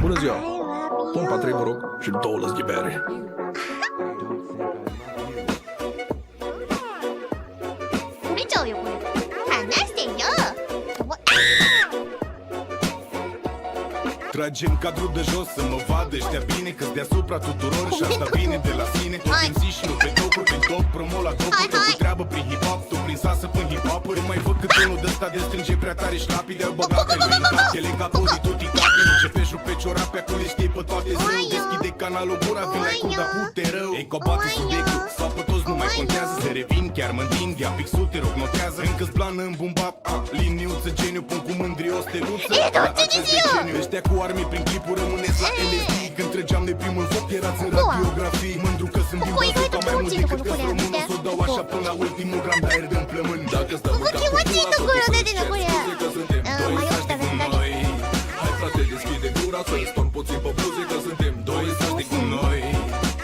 Bună ziua! Pompa 3, vă rog, și 2 lăzi de bere. 그래줘요. 안녕하세요. Tragem cadrul de jos să mă vadă ăștia bine, că-s deasupra tuturor și asta vine de la sine. Tot în zi și nu pe topuri, prin top, promo la topuri, tot cu treabă prin hip-hop, tu prin sasă până hip-hopuri. Mai văd cât unul de-ăsta de strânge prea tare și lapii de-au băgat pe lui în cap, ele ca podii, tuti capi. Începe juc pe ciorape, acolo le știi pe toate zău. Deschide canalul gura, vin la cum da pute rău. Ei, cobați subiectul, sau pe toți nu mai contează. Se revin, chiar mă întind, ia pixul, te rog, notează. Încă-ți plană în bumbap, liniuță, geniu, pun cu mândri o steluță. Ăștia cu armii prin clipuri rămâneți la LSD. Când trăgeam de primul foc erați în radiografii. Mândru că sunt din bazooka mai mult decât că românul. S-o dau așa până la ultimul gram de aer din plămân. Dacă stăm în capul pula, tot o să-ți cer scuze că suntem doi saști cu noi. Hai frate, deschide gura să-i storm puțin pe buze că suntem doi saști cu noi.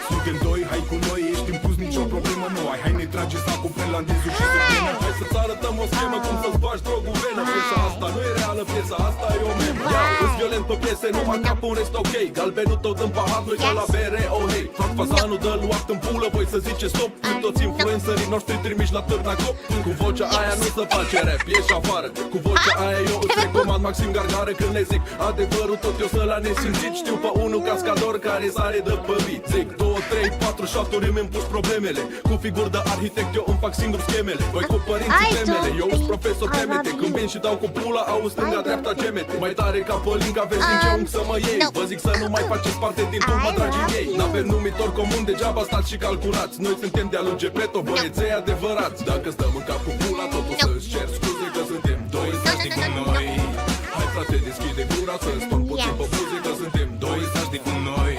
Suntem doi, hai cu noi, ești impus, nicio problemă nu ai. Hai ne trage sacul finlandezul și să vină. Hai să-ți arătăm o schemă cum să-ți bagi drogul venă. Piesa asta nu e reală, piesa asta e o memă. Îs violent pe piese, numai capul în rest ok. Galbenul tot în pahar, noi ca la bere, oh hey. Fac fazanul de luat în pulă, voi să zice stop. Cu toți influencerii noștri trimiși la târnacop. Cu vocea aia nu se face rap, ieși afară. Cu vocea aia eu îți recomand Maxim Gargare. Când le zic adevărul tot eu să la nesimțit. Știu pe unul cascador care sare de pe beat. Zic 2, 3, 4 shot-uri îmi pus problemele. Cu figuri de arhitect eu îmi fac singur schemele. Voi cu părinții temele, eu sunt profesor temete. Când vin și dau cu pula, au stânga dreapta gemete. Mai tare ca pălinca, vezi din ce unghi să mă iei. Vă zic să nu mai faceți parte din turma, dragii mei. N-avem numitor comun, degeaba stați și calculați. Noi suntem de-a lui Gepetto, băieței adevărați. Dacă stăm în cap cu pula, totul să-ți cer scuze că suntem doi saști cu noi. Hai frate, deschide gura să-ți storm puțin pe buze că suntem doi saști cu noi.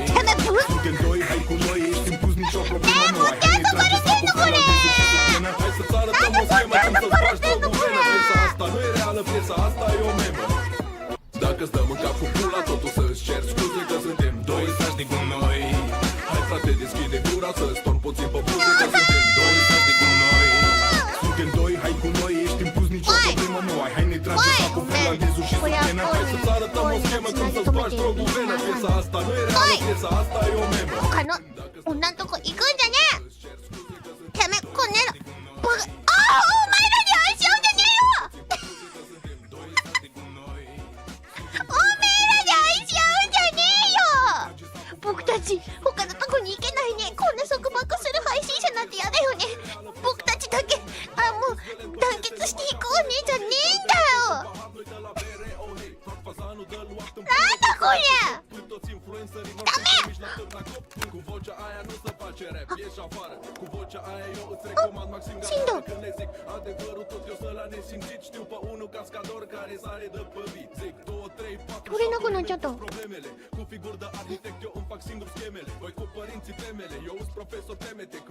Suntem doi, hai cu noi, ești impus, nicio problemă nu ai. Hai ne trage sacul finlandezul și să vină. Hai să-ți arătăm o schemă cum să-ți bagi drogul venă. Piesa asta nu e reală, piesa asta e o memă. Dacă stăm în cap cu pula, totul să-ți cer scuze că suntem doi saști cu noi. Hai frate, deschide gura să-ți storm puțin pe buze că suntem doi saști cu noi. Suntem doi, hai cu noi, ești impus, nicio problemă nu ai. Hai ne trage sacul finlandezul și să vină. Hai să-ți arătăm o schemă cum să-ți bagi drogul venă. Piesa asta nu e reală, piesa asta e o memă. 他の女のとこ行くんじゃねえ。てめえこんねえのバカ。ああお前らに愛し合うんじゃねえよ。おめえらに愛し合うんじゃねえよ。僕たち他のとこに行けないね。こんな束縛する配信者なんて嫌だよね。僕たちだけもう団結していこうねじゃねえんだよ。なんだこりゃ。ダメ。Cu vocea aia nu se face rap, ieși afară. Cu vocea aia eu îți recomand Maxim Gargare. Când le zic adevărul tot eu să la nesimțit. Știu pe unul cascador care sare de pe beat. Zic 2, 3, 4 取れなくなっちゃった。 problemele. Cu figuri de arhitect eu îmi fac singur schemele. Voi cu părinții temele, eu sunt profesor temete.